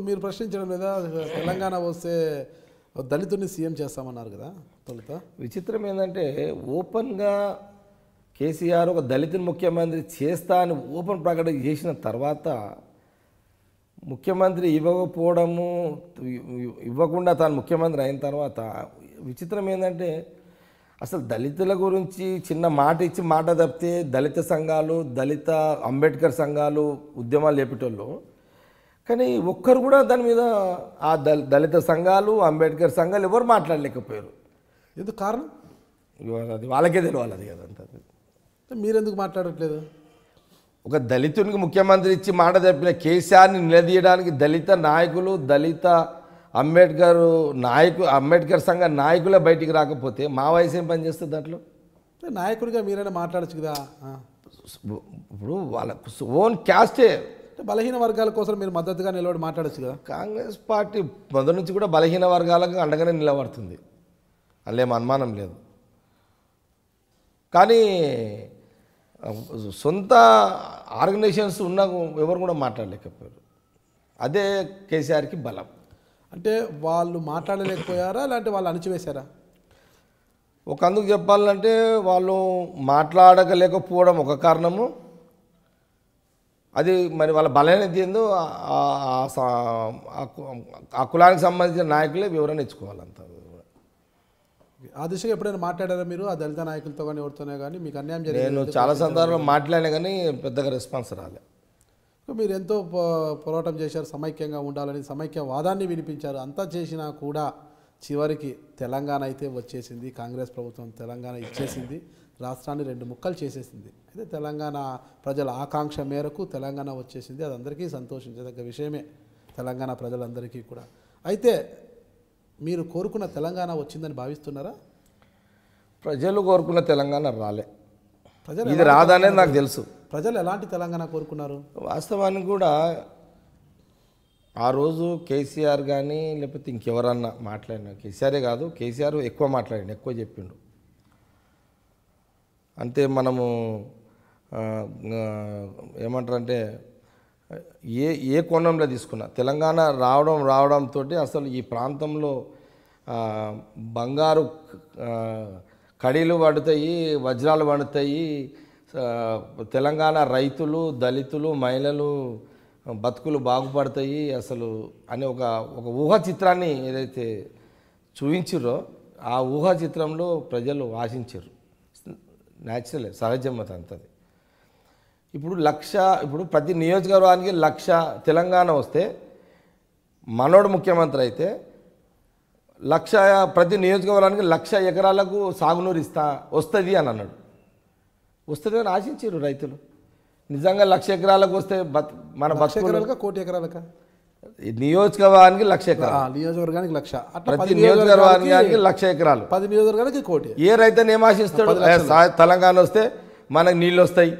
మీరు ప్రశ్నించడం లేదా తెలంగాణ వస్తే దళితుడిని సీఎం చేస్తామన్నారు కదా తొలుత. విచిత్రం ఏంటంటే ఓపెన్గా కేసీఆర్ ఒక దళితుని ముఖ్యమంత్రి చేస్తా అని ఓపెన్ ప్రకటన చేసిన తర్వాత ముఖ్యమంత్రి ఇవ్వకపోవడము, ఇవ్వకుండా తాను ముఖ్యమంత్రి అయిన తర్వాత విచిత్రం ఏంటంటే అసలు దళితుల గురించి చిన్న మాట ఇచ్చి మాట తప్పితే దళిత సంఘాలు, దళిత అంబేద్కర్ సంఘాలు ఉద్యమాలు చేపట్టేళ్ళు, కానీ ఒక్కరు కూడా దాని మీద ఆ దళిత సంఘాలు, అంబేద్కర్ సంఘాలు ఎవరు మాట్లాడలేకపోయారు. ఎందుకు కారణం? అది వాళ్ళకే తెలియాలి. అది కదంతా. మీరెందుకు మాట్లాడట్లేదు? ఒక దళితునికి ముఖ్యమంత్రి ఇచ్చి మాట తప్పిన కేసీఆర్ని నిలదీయడానికి దళిత నాయకులు, దళిత అంబేద్కర్ సంఘ నాయకులే బయటికి రాకపోతే మా వయసు ఏం పనిచేస్తుంది దాంట్లో? నాయకుడిగా మీరైనా మాట్లాడచ్చు కదా. ఇప్పుడు వాళ్ళ ఓన్ క్యాస్టే బలహీన వర్గాల కోసం మీరు మద్దతుగా నిలబడి మాట్లాడచ్చు కదా. కాంగ్రెస్ పార్టీ మొదటి నుంచి కూడా బలహీన వర్గాలకు అండగానే నిలబడుతుంది, అందులో అనుమానం లేదు. కానీ సొంత ఆర్గనైజేషన్స్ ఉన్న ఎవరు కూడా మాట్లాడలేకపోయారు. అదే కేసీఆర్కి బలం. అంటే వాళ్ళు మాట్లాడలేకపోయారా, లేదంటే వాళ్ళు అణిచివేశారా? ఒక అందుకు చెప్పాలంటే వాళ్ళు మాట్లాడలేకపోవడం ఒక కారణము, అది మరి వాళ్ళ బలహీనత ఏందో ఆ కులానికి సంబంధించిన నాయకులే వివరణ ఇచ్చుకోవాలంతా. ఆ దిశగా ఎప్పుడైనా మాట్లాడారా మీరు ఆ దళిత నాయకులతో కానీ ఎవరితోనే కానీ? మీకు అన్యాయం జరిగింది? నేను చాలా సందర్భాల్లో మాట్లాడినా కానీ పెద్దగా రెస్పాన్స్ రాలే. మీరు ఎంతో పోరాటం చేశారు, సమైక్యంగా ఉండాలని సమైక్య వాదాన్ని వినిపించారు. అంతా చేసినా కూడా చివరికి తెలంగాణ అయితే వచ్చేసింది. కాంగ్రెస్ ప్రభుత్వం తెలంగాణ ఇచ్చేసింది, రాష్ట్రాన్ని 2 ముక్కలు చేసేసింది. అయితే తెలంగాణ ప్రజల ఆకాంక్ష మేరకు తెలంగాణ వచ్చేసింది. అది అందరికీ సంతోషించదగ్గ విషయమే, తెలంగాణ ప్రజలందరికీ కూడా. అయితే మీరు కోరుకున్న తెలంగాణ వచ్చిందని భావిస్తున్నారా? ప్రజలు కోరుకున్న తెలంగాణ రాలే, ఇది రాదనేది నాకు తెలుసు. ప్రజలు ఎలాంటి తెలంగాణ కోరుకున్నారు? వాస్తవానికి కూడా ఆ రోజు కేసీఆర్ కానీ లేకపోతే ఇంకెవరన్నా మాట్లాడినా, కేసీఆరే కాదు, కేసీఆర్ ఎక్కువ మాట్లాడిండు, ఎక్కువ చెప్పిండు. అంతే మనము ఏమంటారంటే ఏ కోణంలో తీసుకున్నా తెలంగాణ రావడంతో అసలు ఈ ప్రాంతంలో బంగారు కడీలు పడుతాయి, వజ్రాలు పడుతాయి, తెలంగాణ రైతులు, దళితులు, మహిళలు బతుకులు బాగుపడతాయి అసలు అనే ఒక ఊహా చిత్రాన్ని ఏదైతే చూపించారో ఆ ఊహా చిత్రంలో ప్రజలు ఆశించారు. న్యాచురలే, సహజమత అంతది. ఇప్పుడు ప్రతి నియోజకవర్గానికి 1,00,000 తెలంగాణ వస్తే మనోడు ముఖ్యమంత్రి అయితే ప్రతి నియోజకవర్గానికి 1,00,000 ఎకరాలకు సాగునీరు వస్తుంది అని అన్నాడు. వస్తుంది అని ఆశించారు రైతులు. నిజంగా 1,00,000 ఎకరాలకు వస్తే మన బతుకులకు, కోటి ఎకరాలక నియోజకవర్గానికి 1,00,000 ఎకరాలు, నియోజకవర్గానికి 1,00,000, ప్రతి నియోజకవర్గానికి 1,00,000 ఎకరాలు, 10 నియోజకవర్గానికి కోటి. ఏ రైతుని ఏం ఆశిస్తాడు? తెలంగాణ వస్తే మనకు నీళ్ళు వస్తాయి,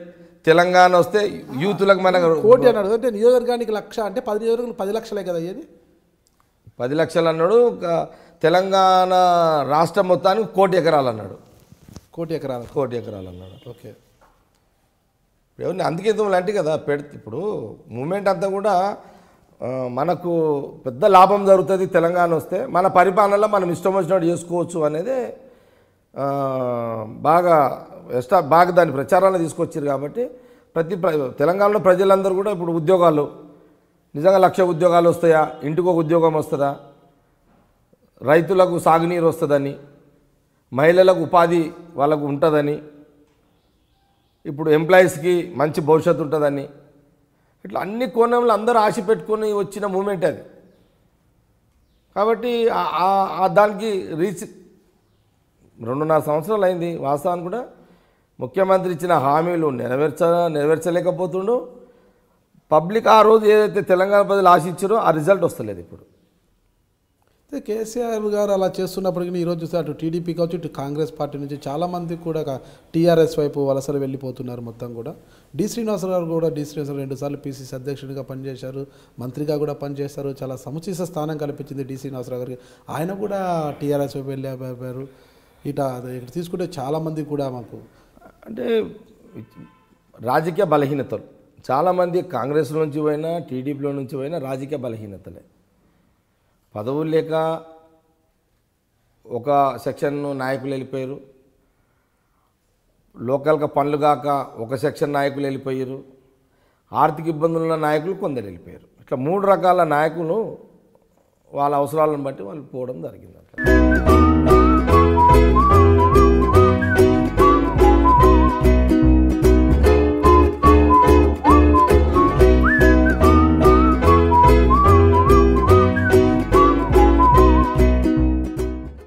తెలంగాణ వస్తే యూత్లకు మనకు కోటి అన్నాడు. అంటే నియోజకవర్గానికి 1,00,000 అంటే 10 నియోజకవర్గాలు 10 లక్షలే కదా అయ్యేది. 10 లక్షలు అన్నాడు. తెలంగాణ రాష్ట్రం మొత్తానికి 1,00,000 ఎకరాలు అన్నాడు. 1,00,000 ఎకరాలు అన్నాడు. ఓకే. అందుకే అంటే కదా ఇప్పుడు మూమెంట్ అంతా కూడా మనకు పెద్ద లాభం జరుగుతుంది. తెలంగాణ వస్తే మన పరిపాలనలో మనం ఇష్టం వచ్చినట్టు చేసుకోవచ్చు అనేది బాగా దాని ప్రచారాన్ని తీసుకొచ్చారు. కాబట్టి తెలంగాణలో ప్రజలందరూ కూడా ఇప్పుడు ఉద్యోగాలు నిజంగా 1,00,000 ఉద్యోగాలు వస్తాయా, ఇంటికి ఒక ఉద్యోగం వస్తుందా, రైతులకు సాగునీరు వస్తుందని, మహిళలకు ఉపాధి వాళ్ళకు ఉంటుందని, ఇప్పుడు ఎంప్లాయీస్కి మంచి భవిష్యత్తు ఉంటుందని, ఇట్లా అన్ని కోణంలో అందరూ ఆశ పెట్టుకొని వచ్చిన మూమెంట్ అది. కాబట్టి దానికి 2.5 సంవత్సరాలు అయింది. వాస్తవానికి కూడా ముఖ్యమంత్రి ఇచ్చిన హామీలు నెరవేర్చలేకపోతుండు. పబ్లిక్ ఆ రోజు ఏదైతే తెలంగాణ ప్రజలు ఆశించారో ఆ రిజల్ట్ వస్తలేదు. ఇప్పుడు కేసీఆర్ గారు అలా చేస్తున్నప్పటికీ ఈరోజు చూస్తే అటు టీడీపీ కావచ్చు, ఇటు కాంగ్రెస్ పార్టీ నుంచి చాలామంది కూడా టీఆర్ఎస్ వైపు వలసలు వెళ్ళిపోతున్నారు. మొత్తం కూడా డి శ్రీనివాసరావు గారు కూడా 2 సార్లు పీసీసీ అధ్యక్షుడిగా పనిచేశారు, మంత్రిగా కూడా పనిచేశారు. చాలా సముచిత స్థానం కల్పించింది డి శ్రీనివాసరావు గారికి. ఆయన కూడా టీఆర్ఎస్ వైపు వెళ్ళారు. ఇక్కడ తీసుకుంటే చాలామంది కూడా మాకు అంటే రాజకీయ బలహీనతలు చాలామంది కాంగ్రెస్ నుంచి పోయినా టీడీపీలో నుంచి పోయినా రాజకీయ బలహీనతలే. పదవులు లేక ఒక సెక్షన్ నాయకులు వెళ్ళిపోయారు, లోకల్గా పనులు కాక ఒక సెక్షన్ నాయకులు వెళ్ళిపోయారు, ఆర్థిక ఇబ్బందులున్న నాయకులు కొందరు వెళ్ళిపోయారు. ఇట్లా 3 రకాల నాయకులు వాళ్ళ అవసరాలను బట్టి వాళ్ళు పోవడం జరిగింది. అట్లా